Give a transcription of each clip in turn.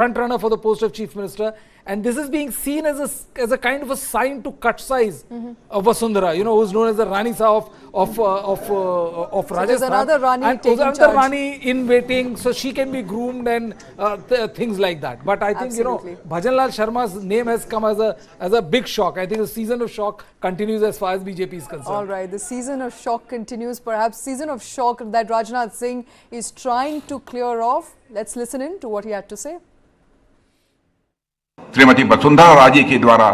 front runner for the post of chief minister, and this is being seen as a kind of a sign to cut size of Vasundhara, who's known as the Rani Saab of Rajasthan. There's another Rani and taking another charge. Rani in waiting, so she can be groomed and things like that. But I think Bhajan Lal Sharma's name has come as a big shock. I think the season of shock continues as far as BJP is concerned. All right, the season of shock continues. Perhaps season of shock that Rajnath Singh is trying to clear off. Let's listen in to what he had to say. Shrimati Vasundhara Raje के द्वारा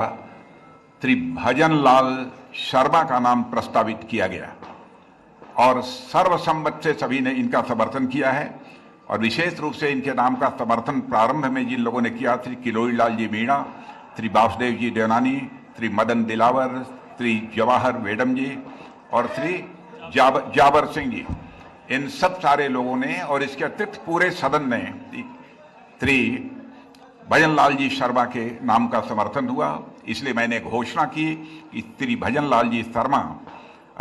श्री भजन लाल शर्मा का नाम प्रस्तावित किया गया और सर्वसम्मत से सभी ने इनका समर्थन किया है। और विशेष रूप से इनके नाम का समर्थन प्रारंभ में जिन लोगों ने किया, श्री किरोड़ी लाल जी मीणा, श्री वासुदेव जी देवनानी, श्री मदन दिलावर, श्री जवाहर वेडम जी और श्री जाबर सिंह जी, इन सब सारे लोगों ने और इसके अतिरिक्त पूरे सदन ने श्री भजन लाल जी शर्मा के नाम का समर्थन हुआ। इसलिए मैंने घोषणा की कि श्री भजन लाल जी शर्मा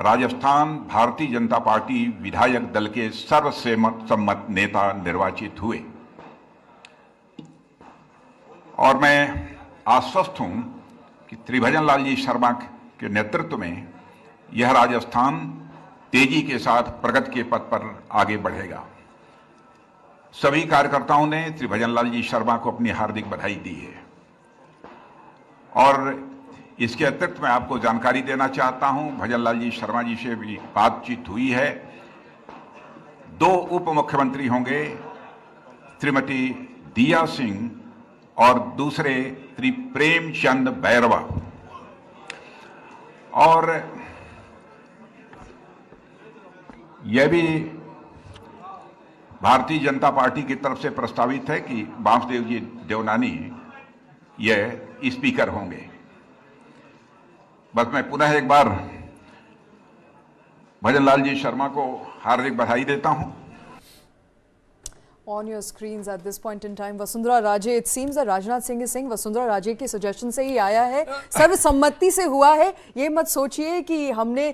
राजस्थान भारतीय जनता पार्टी विधायक दल के सर्वसम्मत नेता निर्वाचित हुए। और मैं आश्वस्त हूं कि श्री भजन लाल जी शर्मा के नेतृत्व में यह राजस्थान तेजी के साथ प्रगति के पथ पर आगे बढ़ेगा। सभी कार्यकर्ताओं ने श्री भजन लाल जी शर्मा को अपनी हार्दिक बधाई दी है। और इसके अतिरिक्त मैं आपको जानकारी देना चाहता हूं, भजन लाल जी शर्मा जी से भी बातचीत हुई है। 2 उप मुख्यमंत्री होंगे, श्रीमती दिया सिंह और दूसरे श्री प्रेमचंद बैरवा। और यह भी भारतीय जनता पार्टी की तरफ से प्रस्तावित है कि वासुदेव जी देवनानी यह स्पीकर होंगे। बस मैं पुनः एक बार भजन लाल जी शर्मा को हार्दिक बधाई देता हूं। On your screens at this point in time, Vasundhara Raje, it seems that Rajnath Singh is saying Vasundhara Raje के suggestion से ही आया है, सर्वसम्मति से हुआ है। ये मत सोचिए कि हमने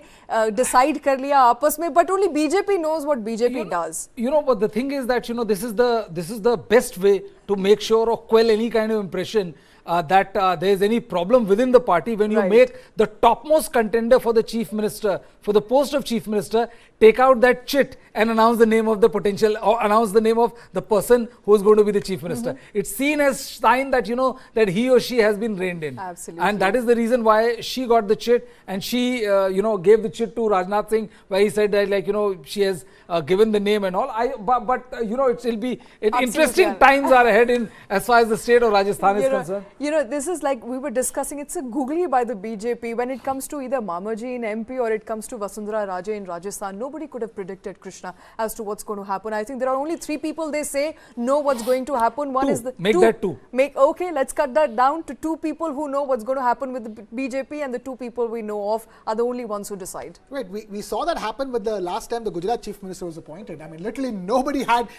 decide कर लिया आपस में, but only BJP knows what BJP does. But the thing is that this is the best way to make sure or quell any kind of impression that there is any problem within the party when you make the topmost contender for the chief minister, for the post of chief minister, take out that chit and announce the name of the potential or announce the name of the person who is going to be the chief minister. It's seen as sign that that he or she has been reined in. Absolutely. And that is the reason why she got the chit, and she gave the chit to Rajnath Singh, where he said that she has given the name and all. But it will be interesting times are ahead in as far as the state of Rajasthan is concerned. This is like we were discussing, it's a googly by the BJP when it comes to either Mamaji in MP or it comes to Vasundhara Raje in Rajasthan. Nobody could have predicted, Krishna, as to what's going to happen. I think there are only 3 people they say know what's going to happen. One is the that 2. Okay, let's cut that down to 2 people who know what's going to happen with the BJP, and the 2 people we know of are the only ones who decide. Right, we saw that happen with the last time the Gujarat chief minister was appointed. I mean, literally nobody had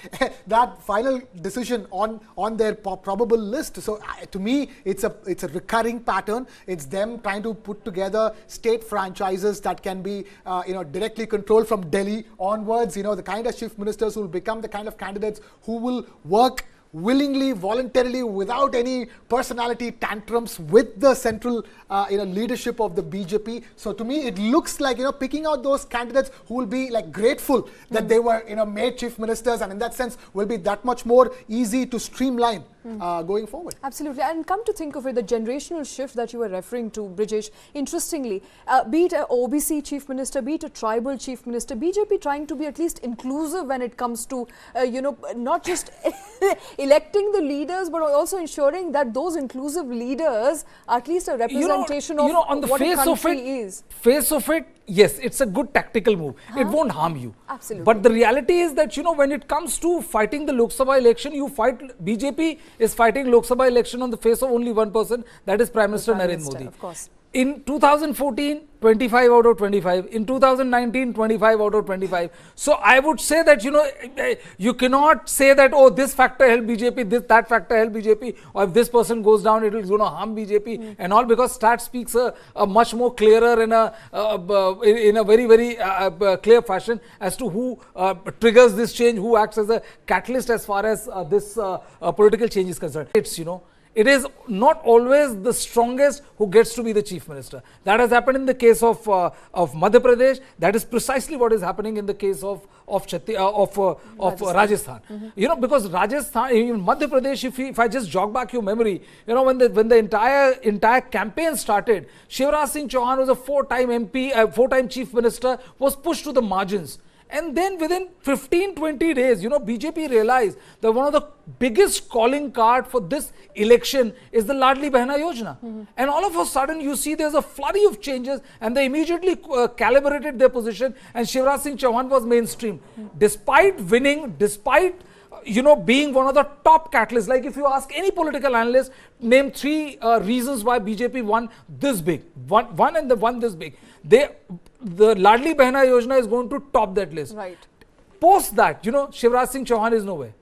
that final decision on their probable list. So to me, it's a recurring pattern. It's them trying to put together state franchises that can be directly controlled from Delhi onwards. The kind of chief ministers who will become the kind of candidates who will work willingly, voluntarily, without any personality tantrums with the central leadership of the BJP. So to me, it looks like picking out those candidates who will be like grateful that they were made chief ministers, and in that sense will be that much more easy to streamline going forward. Absolutely. And come to think of it, the generational shift that you were referring to, Brijesh, interestingly, be it an OBC chief minister, be it a tribal chief minister, BJP trying to be at least inclusive when it comes to, not just electing the leaders, but also ensuring that those inclusive leaders are at least a representation of on the what face a country is. Face of it, yes, it's a good tactical move. It won't harm you. Absolutely. But the reality is that, when it comes to fighting the Lok Sabha election, BJP is fighting Lok Sabha election on the face of only one person, that is Prime Minister Narendra Modi. Of course. In 2014, 25 out of 25. In 2019, 25 out of 25. So I would say that, you cannot say that, oh, this factor helped BJP, that factor helped BJP, or if this person goes down, it is going to harm BJP and all, because stat speaks a much more clearer in a very, very clear fashion as to who triggers this change, who acts as a catalyst as far as this political change is concerned. It's, it is not always the strongest who gets to be the chief minister. That has happened in the case of Madhya Pradesh. That is precisely what is happening in the case of Rajasthan. Because Rajasthan, in Madhya Pradesh, if I just jog back your memory, when the entire campaign started, Shivraj Singh Chauhan was a four-time MP, four-time chief minister, was pushed to the margins. And then within 15-20 days, BJP realized that one of the biggest calling card for this election is the Ladli Behna Yojana. And all of a sudden, you see there's a flurry of changes, and they immediately calibrated their position, and Shivraj Singh Chauhan was mainstream. Despite winning, despite being one of the top catalysts, like if you ask any political analyst, name 3 reasons why BJP won this big. One and the one this big. The Ladli Behna Yojana is going to top that list. Right. Post that, Shivraj Singh Chauhan is nowhere.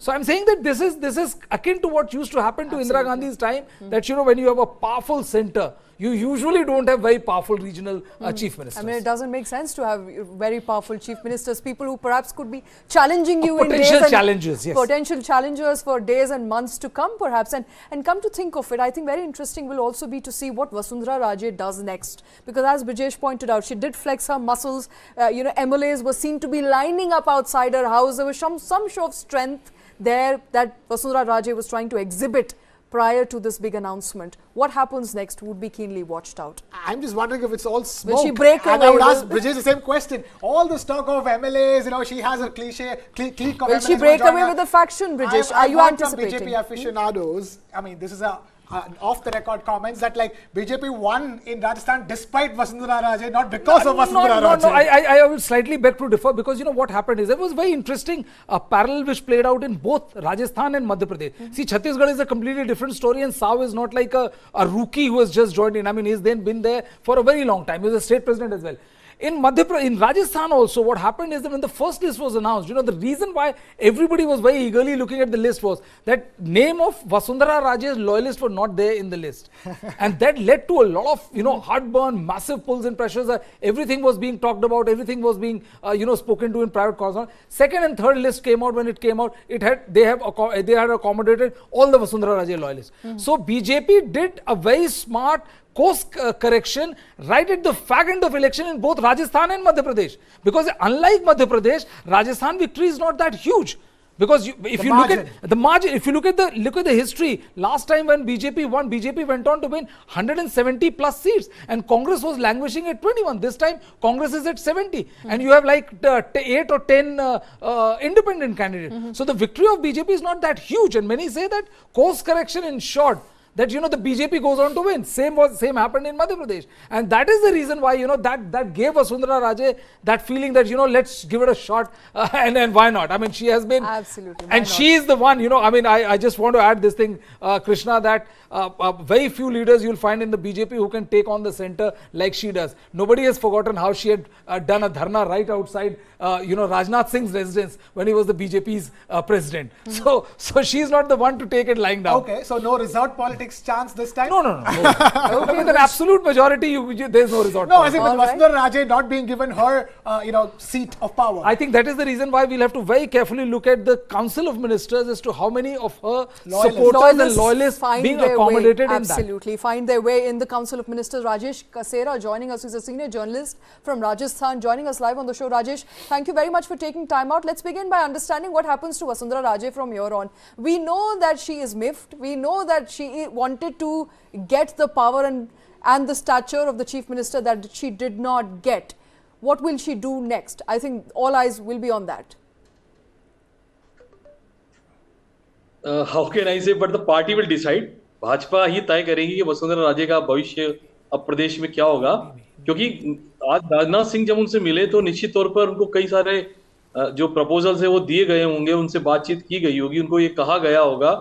So I'm saying that this is akin to what used to happen to Indira Gandhi's time, that when you have a powerful center, you usually don't have very powerful regional chief ministers. I mean, it doesn't make sense to have very powerful chief ministers, people who perhaps could be challenging you in days potential challenges, yes. Potential challengers for days and months to come, perhaps. And come to think of it, I think very interesting will also be to see what Vasundhara Raje does next. Because as Brijesh pointed out, she did flex her muscles. MLAs were seen to be lining up outside her house. There was some show of strength there that Vasundhara Raje was trying to exhibit prior to this big announcement. What happens next would be keenly watched out. I'm just wondering if it's all smoke. Will she break away? And I would ask Brijesh the same question. All this talk of MLAs, she has a clique of MLAs. Will she break away with the faction, Brijesh? Are you anticipating? BJP aficionados, I mean, this is off-the-record comments that BJP won in Rajasthan despite Vasundhara Raje, not because of Vasundhara Raje. No, I will slightly beg to differ, because what happened is, it was very interesting parallel which played out in both Rajasthan and Madhya Pradesh. See, Chhattisgarh is a completely different story, and Sao is not like a rookie who has just joined in. I mean, he's then been there for a very long time. He was a state president as well. In Rajasthan also, what happened is that when the first list was announced, the reason why everybody was very eagerly looking at the list was that name of Vasundhara Raje's loyalists were not there in the list. And that led to a lot of, heartburn, massive pulls and pressures. Everything was being talked about, everything was being, spoken to in private correspondence. Second and third list came out. When it came out, they had accommodated all the Vasundhara Raje loyalists. So BJP did a very smart course correction right at the fag end of election in both Rajasthan and Madhya Pradesh. Because unlike Madhya Pradesh, Rajasthan victory is not that huge. Because if you look at the margin, if you look at the history, last time when BJP won, BJP went on to win 170 plus seats, and Congress was languishing at 21. This time, Congress is at 70, and you have like 8 or 10 independent candidates. So the victory of BJP is not that huge, and many say that course correction ensured that the BJP goes on to win. Same happened in Madhya Pradesh, and that is the reason why that gave Vasundhara Raje that feeling that let's give it a shot, and why not? I mean, she has been absolutely, and she is the one. I mean, I just want to add this thing, Krishna, that very few leaders you'll find in the BJP who can take on the center like she does. Nobody has forgotten how she had done a dharna right outside Rajnath Singh's residence when he was the BJP's president. So she's not the one to take it lying down. Okay, so no resort politics chance this time? No. Okay, with an absolute majority, there's no resort. No, I think with Vasundhara Raje not being given her, seat of power. I think that is the reason why we'll have to very carefully look at the Council of Ministers as to how many of her supporters and loyalists being accommodated in that. Absolutely, find their way in the Council of Ministers. Rajesh Kasera joining us, who's a senior journalist from Rajasthan, joining us live on the show. Rajesh, thank you very much for taking time out. Let's begin by understanding what happens to Vasundhara Raje from here on. We know that she is miffed. We know that she wanted to get the power and the stature of the chief minister that she did not get. What will she do next? I think all eyes will be on that. How can I say? But the party will decide. Bhajpa ही तय करेगी कि वसुंधरा राजे का भविष्य अब प्रदेश में क्या होगा, क्योंकि आज राजनाथ सिंह जब उनसे मिले तो निश्चित तौर पर उनको कई सारे जो प्रपोजल्स है वो दिए गए होंगे, उनसे बातचीत की गई होगी, उनको ये कहा गया होगा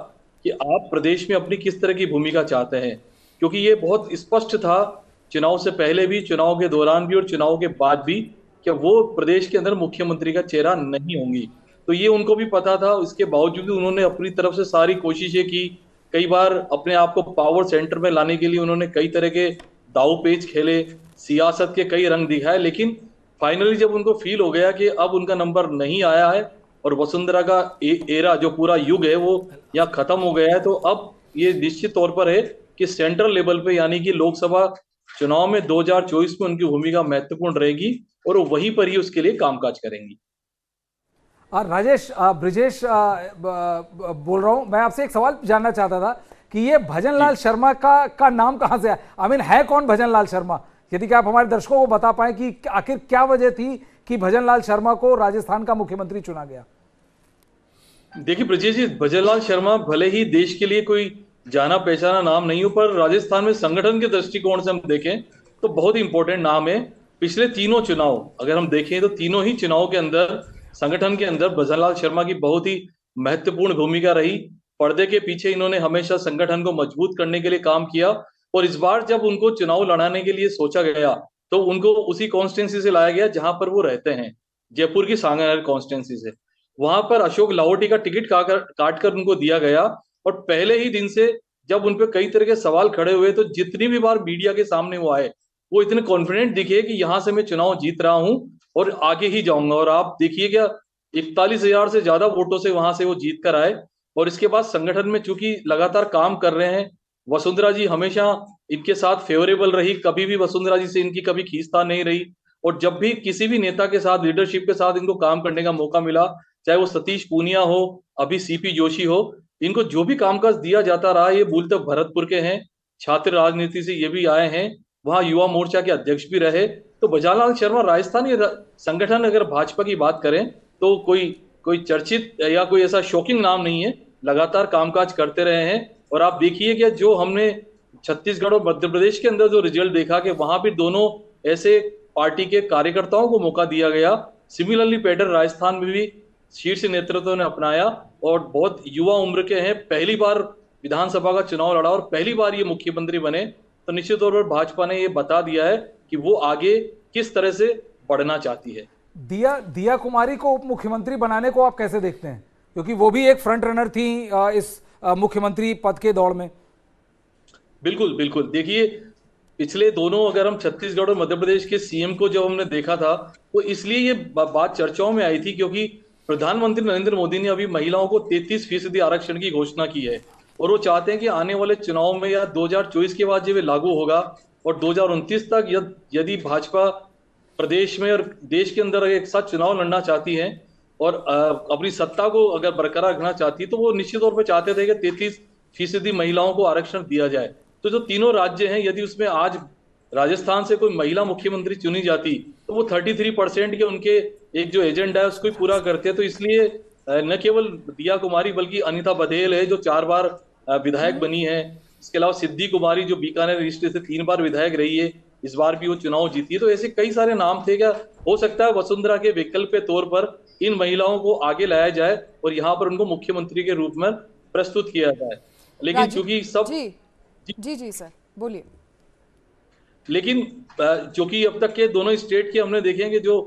कि आप प्रदेश में अपनी किस तरह की भूमिका चाहते हैं, क्योंकि ये बहुत स्पष्ट था चुनाव से पहले भी, चुनाव के दौरान भी और चुनाव के बाद भी, कि वो प्रदेश के अंदर मुख्यमंत्री का चेहरा नहीं होंगी। तो ये उनको भी पता था, इसके बावजूद उन्होंने अपनी तरफ से सारी कोशिशें की। कई बार अपने आप को पावर सेंटर में लाने के लिए उन्होंने कई तरह के दाव पेच खेले, सियासत के कई रंग दिखाए, लेकिन फाइनली जब उनको फील हो गया कि अब उनका नंबर नहीं आया है और वसुंधरा का एरा जो पूरा युग है वो यहाँ खत्म हो गया है, तो अब ये निश्चित तौर पर है कि सेंट्रल लेवल पे यानी कि लोकसभा चुनाव में 2024 में उनकी भूमिका महत्वपूर्ण रहेगी और वो वहीं पर ही उसके लिए कामकाज करेंगी। राजेश, ब्रिजेश बोल रहा हूं, मैं आपसे एक सवाल जानना चाहता था कि ये भजन लाल शर्मा का नाम कहां से आया? आई मीन है कौन भजन लाल शर्मा? यदि कि आप हमारे दर्शकों को बता पाए कि आखिर क्या वजह थी कि भजन लाल शर्मा को राजस्थान का मुख्यमंत्री चुना गया। देखिए ब्रजेश जी, भजन लाल शर्मा भले ही देश के लिए कोई जाना पहचाना नाम नहीं हो, पर राजस्थान में संगठन के दृष्टिकोण से हम देखें तो बहुत ही इंपॉर्टेंट नाम है। पिछले तीनों चुनाव अगर हम देखें तो तीनों ही चुनाव के अंदर संगठन के अंदर भजन लाल शर्मा की बहुत ही महत्वपूर्ण भूमिका रही। पर्दे के पीछे इन्होंने हमेशा संगठन को मजबूत करने के लिए काम किया और इस बार जब उनको चुनाव लड़ाने के लिए सोचा गया तो उनको उसी कॉन्स्टिट्यूंसी से लाया गया जहां पर वो रहते हैं, जयपुर की सांगरनहर कॉन्स्टिट्यूंसी से। वहां पर अशोक लाहौटी का टिकट काट कर उनको दिया गया और पहले ही दिन से जब उन पे कई तरह के सवाल खड़े हुए तो जितनी भी बार मीडिया के सामने वो आए वो इतने कॉन्फिडेंट दिखे कि यहां से मैं चुनाव जीत रहा हूं और आगे ही जाऊंगा। और आप देखिए क्या 41,000 से ज्यादा वोटों से वहां से वो जीत कर आए। और इसके बाद संगठन में चूंकि लगातार काम कर रहे हैं, वसुंधरा जी हमेशा इनके साथ फेवरेबल रही, कभी भी वसुंधरा जी से इनकी कभी खींचतान नहीं रही। और जब भी किसी भी नेता के साथ, लीडरशिप के साथ इनको काम करने का मौका मिला, चाहे वो सतीश पूनिया हो, अभी सीपी जोशी हो, इनको जो भी कामकाज दिया जाता रहा, ये मूल तक भरतपुर के हैं, छात्र राजनीति से ये भी आए हैं, वहां युवा मोर्चा के अध्यक्ष भी रहे। तो भजन लाल शर्मा राजस्थानी संगठन अगर भाजपा की बात करें तो कोई कोई चर्चित या कोई ऐसा शॉकिंग नाम नहीं है, लगातार कामकाज करते रहे हैं। और आप देखिए कि जो हमने छत्तीसगढ़ और मध्य प्रदेश के अंदर जो रिजल्ट देखा कि वहां भी दोनों ऐसे पार्टी के कार्यकर्ताओं को मौका दिया गया, सिमिलरली पैटर्न राजस्थान में भी शीर्ष नेतृत्व ने अपनाया और बहुत युवा उम्र के हैं, पहली बार विधानसभा का चुनाव लड़ा और पहली बार ये मुख्यमंत्री बने। तो निश्चित तौर पर भाजपा ने ये बता दिया है कि वो आगे किस तरह से बढ़ना चाहती है। दिया कुमारी को उप मुख्यमंत्री बनाने को आप कैसे देखते हैं, क्योंकि वो भी एक फ्रंट रनर थी इस मुख्यमंत्री पद के दौड़ में? बिल्कुल बिल्कुल, देखिए पिछले दोनों, अगर हम छत्तीसगढ़ और मध्य प्रदेश के सीएम को जब हमने देखा था तो इसलिए ये बात चर्चाओं में आई थी क्योंकि प्रधानमंत्री नरेंद्र मोदी ने अभी महिलाओं को 33% आरक्षण की घोषणा की है और वो चाहते हैं कि आने वाले चुनाव में या 2024 के बाद जब ये लागू होगा और 2029 तक यदि भाजपा प्रदेश में और देश के अंदर एक साथ चुनाव लड़ना चाहती है और अपनी सत्ता को अगर बरकरार रखना चाहती है तो वो निश्चित तौर पर चाहते थे कि 33% महिलाओं को आरक्षण दिया जाए। तो जो तीनों राज्य हैं, यदि उसमें आज राजस्थान से कोई महिला मुख्यमंत्री चुनी जाती तो वो 33% के उनके एक जो एजेंडा है उसको पूरा करते। तो इसलिए न केवल दिया कुमारी बल्कि अनिता बघेल है जो 4 बार विधायक बनी है, इसके अलावा सिद्धि कुमारी जो बीकानेर ईस्ट से 3 बार विधायक रही है, इस बार भी वो चुनाव जीती है। तो ऐसे कई सारे नाम थे। क्या हो सकता है वसुंधरा के विकल्प के तौर पर इन महिलाओं को आगे लाया जाए और यहाँ पर उनको मुख्यमंत्री के रूप में प्रस्तुत किया जाए। लेकिन चूंकि सब जी सर बोलिए। लेकिन चूंकि अब तक के दोनों स्टेट के हमने देखेंगे जो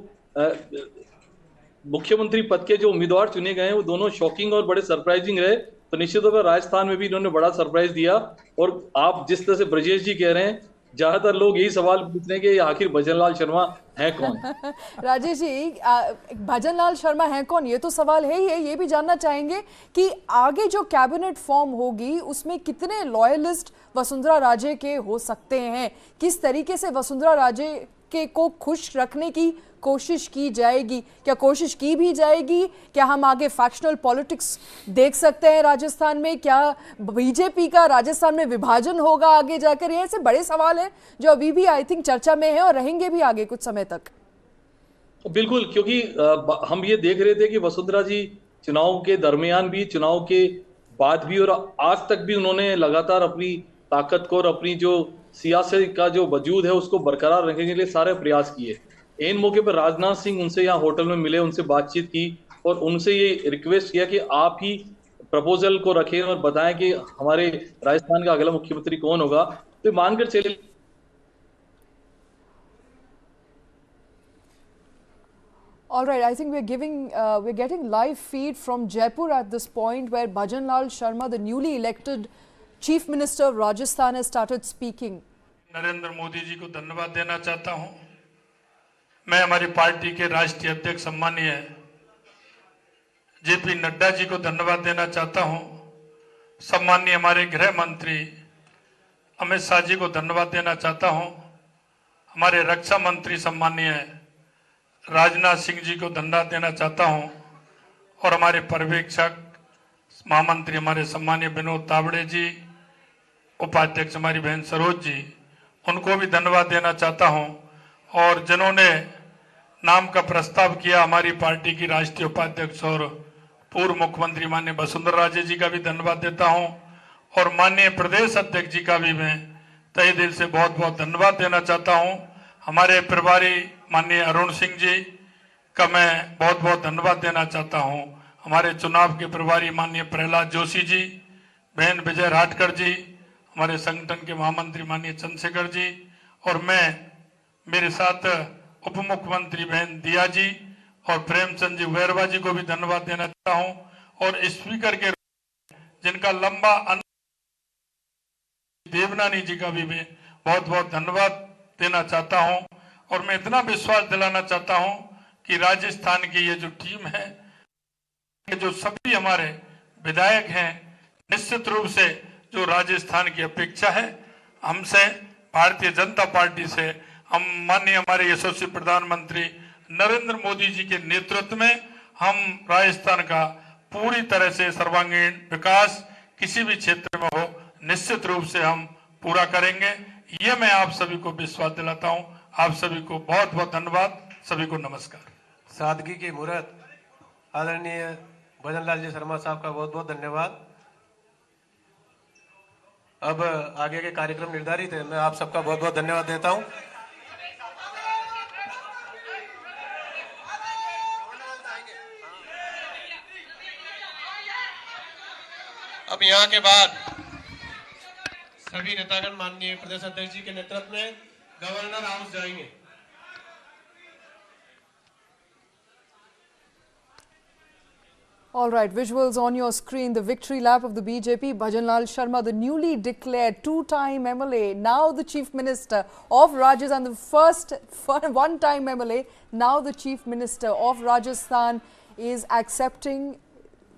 मुख्यमंत्री पद के जो उम्मीदवार चुने गए हैं वो दोनों शॉकिंग और बड़े सरप्राइजिंग रहे। तो निश्चित तौर पर राजस्थान में भी इन्होंने बड़ा सरप्राइज दिया। और आप जिस तरह से ब्रजेश जी कह रहे हैं, ज्यादातर लोग यही सवाल पूछ रहे हैं कि आखिर भजन लाल शर्मा है कौन? राजेश जी, भजन लाल शर्मा है कौन, ये तो सवाल है ही है। ये भी जानना चाहेंगे कि आगे जो कैबिनेट फॉर्म होगी उसमें कितने लॉयलिस्ट वसुंधरा राजे के हो सकते हैं, किस तरीके से वसुंधरा राजे के को खुश रखने की कोशिश की जाएगी, क्या कोशिश की भी जाएगी? क्या हम आगे फैक्शनल पॉलिटिक्स देख सकते हैं राजस्थान में? क्या बीजेपी का राजस्थान में विभाजन होगा आगे जाकर? ये ऐसे बड़े सवाल हैं जो अभी भी आई थिंक चर्चा में है और रहेंगे भी आगे कुछ समय तक। बिल्कुल, क्योंकि हम ये देख रहे थे कि वसुंधरा जी चुनाव के दरमियान भी, चुनाव के बाद भी और आज तक भी उन्होंने लगातार अपनी ताकत को और अपनी जो सियासत का जो वजूद है उसको बरकरार रखने के लिए सारे प्रयास किए। इन मौके पर राजनाथ सिंह उनसे यहाँ होटल में मिले, उनसे बातचीत की और उनसे ये रिक्वेस्ट किया कि आप ही प्रपोजल को रखें और बताएं कि हमारे राजस्थान का अगला मुख्यमंत्री कौन होगा। तो मानकर चले All right, I think we're getting live feed from Jaipur at this point, where Bhajan Lal Sharma, the newly elected Chief Minister of Rajasthan, has started speaking. Narendra Modi ji को धन्यवाद देना चाहता हूं। मैं हमारी पार्टी के राष्ट्रीय अध्यक्ष सम्मानीय जेपी नड्डा जी को धन्यवाद देना चाहता हूं। सम्मानीय हमारे गृह मंत्री अमित शाह जी को धन्यवाद देना चाहता हूं। हमारे रक्षा मंत्री सम्मानीय राजनाथ सिंह जी को धन्यवाद देना चाहता हूं और हमारे पर्यवेक्षक महामंत्री हमारे सम्मानीय विनोद तावड़े जी, उपाध्यक्ष हमारी बहन सरोज जी, उनको भी धन्यवाद देना चाहता हूं। और जिन्होंने नाम का प्रस्ताव किया, हमारी पार्टी की राष्ट्रीय उपाध्यक्ष और पूर्व मुख्यमंत्री माननीय वसुंधरा राजे जी का भी धन्यवाद देता हूं और माननीय प्रदेश अध्यक्ष जी का भी मैं तहे दिल से बहुत बहुत धन्यवाद देना चाहता हूं। हमारे प्रभारी माननीय अरुण सिंह जी का मैं बहुत बहुत धन्यवाद देना चाहता हूं। हमारे चुनाव के प्रभारी माननीय प्रहलाद जोशी जी, बहन विजय राठकर जी, हमारे संगठन के महामंत्री माननीय चंद्रशेखर जी और मैं मेरे साथ उप मुख्यमंत्री बहन दिया जी और प्रेमचंद जी वैरवा जी को भी धन्यवाद देना चाहता हूं और स्पीकर के जिनका लंबा देवनानी जी का भी मैं बहुत बहुत धन्यवाद देना चाहता हूं। और मैं इतना विश्वास दिलाना चाहता हूं कि राजस्थान की ये जो टीम है, जो सभी हमारे विधायक हैं, निश्चित रूप से जो राजस्थान की अपेक्षा है हमसे, भारतीय जनता पार्टी से, हम माननीय हमारे यशस्वी प्रधानमंत्री नरेंद्र मोदी जी के नेतृत्व में हम राजस्थान का पूरी तरह से सर्वांगीण विकास किसी भी क्षेत्र में हो, निश्चित रूप से हम पूरा करेंगे। ये मैं आप सभी को विश्वास दिलाता हूं। आप सभी को बहुत बहुत धन्यवाद। सभी को नमस्कार। सादगी की मुहूर्त आदरणीय भजन लाल जी शर्मा साहब का बहुत बहुत धन्यवाद। अब आगे के कार्यक्रम निर्धारित है। मैं आप सबका बहुत बहुत धन्यवाद देता हूं। अब यहाँ के बाद सभी नेतागण माननीय प्रदेश अध्यक्ष जी के नेतृत्व में गवर्नर हाउस जाएंगे। All right, visuals on your screen. The victory lap of the BJP. Bhajan Lal Sharma, the newly declared two-time MLA, now the Chief Minister of Rajasthan, the first one-time MLA, now the Chief Minister of Rajasthan, is accepting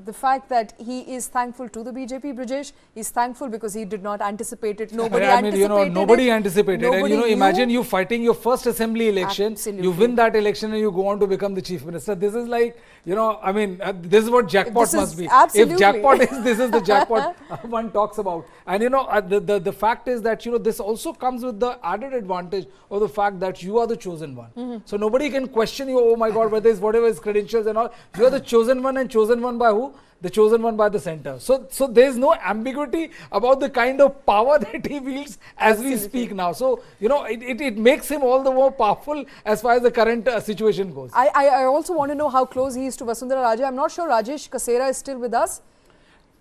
the fact that he is thankful to the BJP. Brijesh is thankful because he did not anticipate it. Nobody anticipated nobody it. anticipated. Nobody and knew. imagine you fighting your first assembly election, Absolutely. you win that election and you go on to become the chief minister. This is like, this is what jackpot This must is be. absolutely. If jackpot is, this is the jackpot one talks about. And the fact is that, this also comes with the added advantage of the fact that you are the chosen one. So nobody can question you, oh my God, whatever his credentials and all. You are the chosen one, and chosen one by who? The chosen one by the center. So there is no ambiguity about the kind of power that he wields as we speak now. So, it makes him all the more powerful as far as the current situation goes. I also want to know how close he is to Vasundhara Raje. I'm not sure Rajesh Kasera is still with us.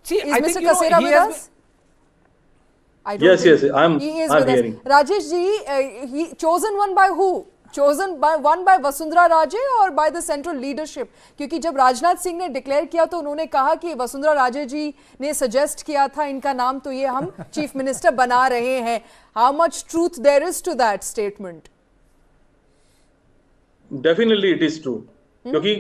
See, Is I Mr. think, Kasera with us? I don't Yes, think yes, I'm he is with hearing. us. Rajesh ji, he chosen one by who? Chosen by Vasundhara Raje or by the central leadership? क्योंकि जब राजनाथ सिंह ने declare किया तो उन्होंने कहा कि वसुंधरा राजे जी ने suggest किया था इनका नाम, तो ये हम चीफ मिनिस्टर बना रहे हैं. How much truth there is to that statement? Definitely it is true, क्योंकि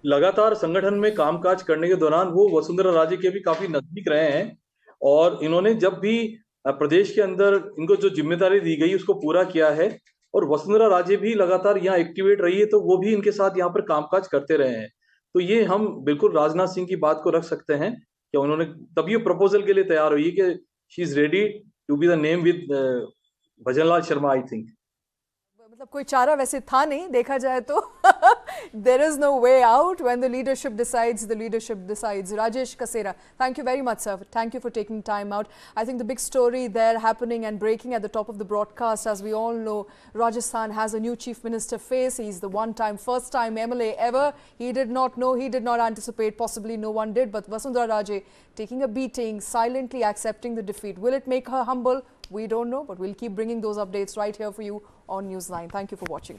लगातार संगठन में कामकाज करने के दौरान वो वसुंधरा राजे के भी काफी नजदीक रहे हैं और इन्होंने जब भी प्रदेश के अंदर इनको जो जिम्मेदारी दी गई उसको पूरा किया है और वसुंधरा राजे भी लगातार यहाँ एक्टिवेट रही है, तो वो भी इनके साथ यहाँ पर कामकाज करते रहे हैं. तो ये हम बिल्कुल राजनाथ सिंह की बात को रख सकते हैं कि उन्होंने तभी प्रपोजल के लिए तैयार हुई कि she is ready to be the name with Bhajan Lal Sharma. I think मतलब कोई चारा वैसे था नहीं देखा जाए तो. There is no way out. When the leadership decides, the leadership decides. Rajesh Kasera, thank you very much, sir. Thank you for taking time out. I think the big story there happening and breaking at the top of the broadcast, as we all know, Rajasthan has a new chief minister face. He's the first time MLA ever. He did not know, he did not anticipate, possibly no one did, but Vasundhara Raje taking a beating, silently accepting the defeat. Will it make her humble? We don't know, but we'll keep bringing those updates right here for you on Newsline. Thank you for watching.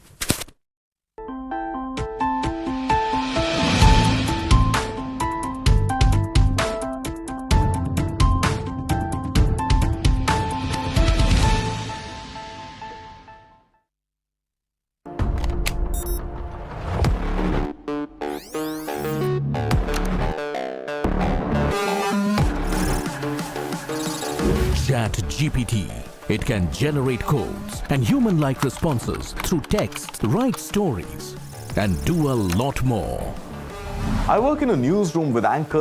Chat GPT. It can generate codes and human-like responses through text, write stories, and do a lot more. I work in a newsroom with anchors